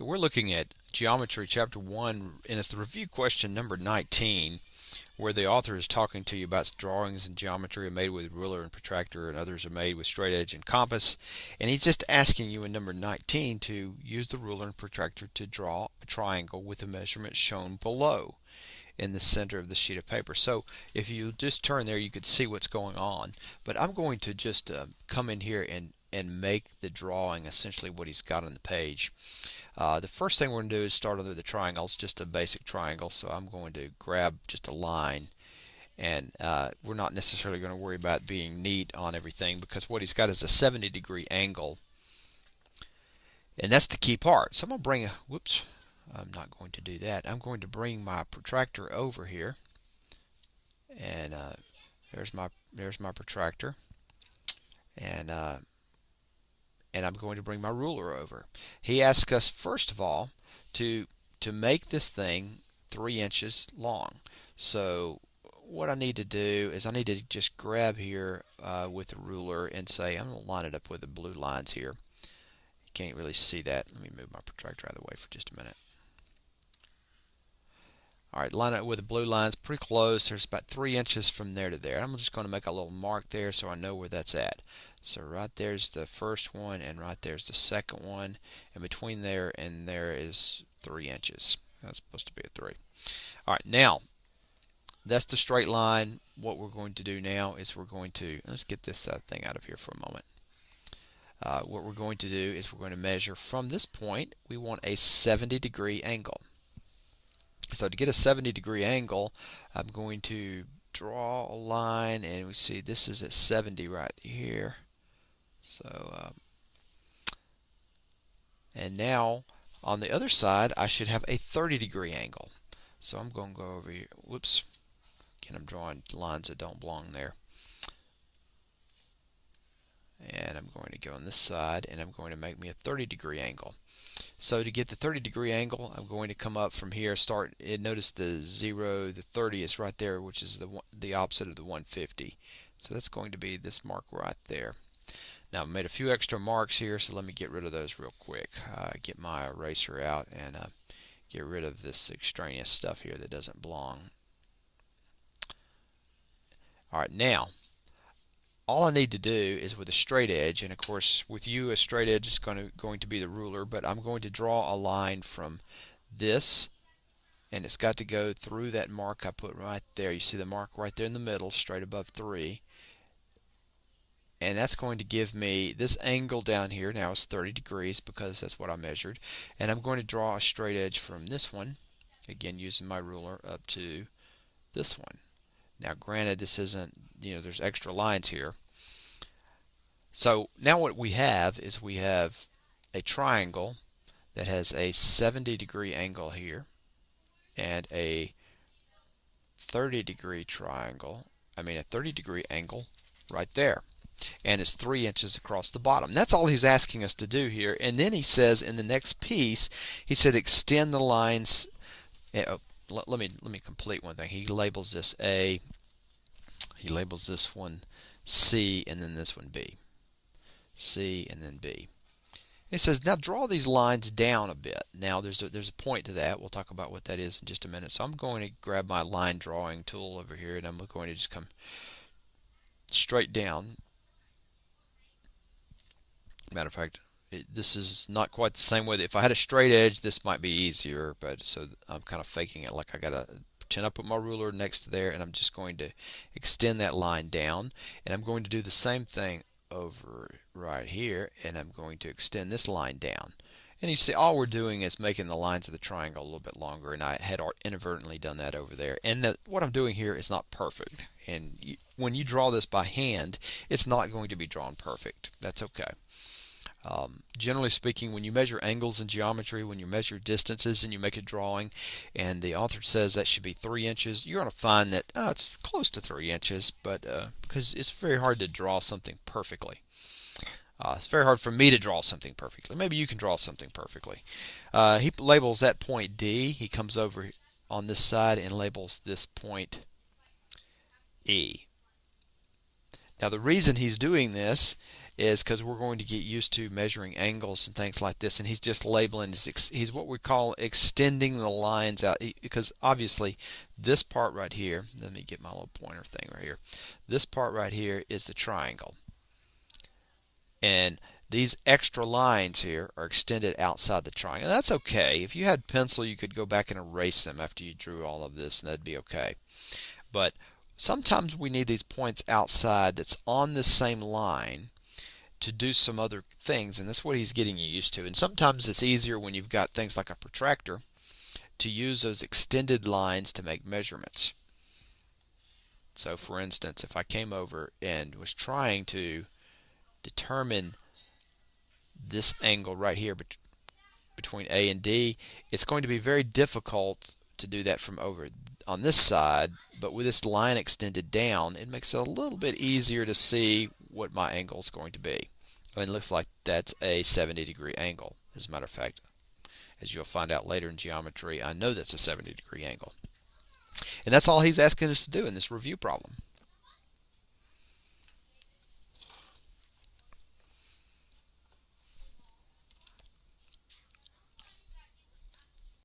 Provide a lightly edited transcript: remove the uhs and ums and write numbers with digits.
we're looking at Geometry Chapter 1, and it's the review question number 19, where the author is talking to you about drawings in geometry are made with ruler and protractor, and others are made with straight edge and compass. And he's just asking you in number 19 to use the ruler and protractor to draw a triangle with the measurements shown below in the center of the sheet of paper. So if you just turn there, you could see what's going on. But I'm going to just come in here and make the drawing essentially what he's got on the page. The first thing we're going to do is start under the triangle. It's just a basic triangle, so I'm going to grab just a line, and we're not necessarily going to worry about being neat on everything, because what he's got is a 70-degree angle, and that's the key part. So I'm going to bring whoops, I'm not going to do that. I'm going to bring my protractor over here, and there's my protractor, and I'm going to bring my ruler over. He asks us first of all to make this thing 3 inches long. So what I need to do is I need to just grab here with the ruler and say I'm going to line it up with the blue lines here. You can't really see that. Let me move my protractor out of the way for just a minute. Alright, line it up with the blue lines pretty close. There's about 3 inches from there to there. I'm just going to make a little mark there so I know where that's at. So right there's the first one, and right there's the second one, and between there and there is 3 inches. That's supposed to be a 3. Alright, now that's the straight line. What we're going to do now is we're going to, let's get this thing out of here for a moment. What we're going to do is we're going to measure from this point. We want a 70-degree angle. So to get a 70-degree angle, I'm going to draw a line, and we see this is at 70 right here. So, and now on the other side, I should have a 30-degree angle. So I'm going to go over here. Whoops. Again, I'm drawing lines that don't belong there. And I'm going to go on this side, and I'm going to make me a 30-degree angle. So to get the 30-degree angle, I'm going to come up from here, start, and notice the 0, the 30 is right there, which is the opposite of the 150. So that's going to be this mark right there. Now I've made a few extra marks here, so let me get rid of those real quick. Get my eraser out and get rid of this extraneous stuff here that doesn't belong. Alright, now all I need to do is with a straight edge, and of course with you a straight edge is going to be the ruler, but I'm going to draw a line from this, and it's got to go through that mark I put right there. You see the mark right there in the middle, straight above 3, and that's going to give me this angle down here. Now it's 30 degrees because that's what I measured, and I'm going to draw a straight edge from this one, again using my ruler, up to this one. Now granted, this isn't, there's extra lines here. So now what we have is we have a triangle that has a 70-degree angle here and a 30-degree triangle, a 30-degree angle right there. And it's 3 inches across the bottom. That's all he's asking us to do here. And then he says in the next piece, he said extend the lines. Let me complete one thing. He labels this A, he labels this one C, and then this one B. C and then B. He says now draw these lines down a bit. Now there's a point to that. We'll talk about what that is in just a minute. So I'm going to grab my line drawing tool over here, and I'm going to just come straight down. Matter of fact, this is not quite the same way. If I had a straight edge, this might be easier, but so I'm kind of faking it, like I gotta pretend I put my ruler next to there, and I'm just going to extend that line down, and I'm going to do the same thing over right here, and I'm going to extend this line down. And you see all we're doing is making the lines of the triangle a little bit longer, and I had inadvertently done that over there. And what I'm doing here is not perfect, and when you draw this by hand, it's not going to be drawn perfect. That's okay. Generally speaking, when you measure angles in geometry, when you measure distances and you make a drawing, and the author says that should be 3 inches, you're going to find that it's close to 3 inches, but because it's very hard to draw something perfectly. It's very hard for me to draw something perfectly. Maybe you can draw something perfectly. He labels that point D. He comes over on this side and labels this point E. Now the reason he's doing this is because we're going to get used to measuring angles and things like this, and he's just labeling, he's what we call extending the lines out, because obviously this part right here, let me get my little pointer thing right here, this part right here is the triangle, and these extra lines here are extended outside the triangle. That's okay. If you had pencil, you could go back and erase them after you drew all of this, and that'd be okay. But sometimes we need these points outside that's on this same line to do some other things, and that's what he's getting you used to. And sometimes it's easier when you've got things like a protractor to use those extended lines to make measurements. So for instance, if I came over and was trying to determine this angle right here between A and D, it's going to be very difficult to do that from over on this side, but with this line extended down, it makes it a little bit easier to see what my angle is going to be. And it looks like that's a 70-degree angle. As a matter of fact, as you'll find out later in geometry, I know that's a 70-degree angle. And that's all he's asking us to do in this review problem.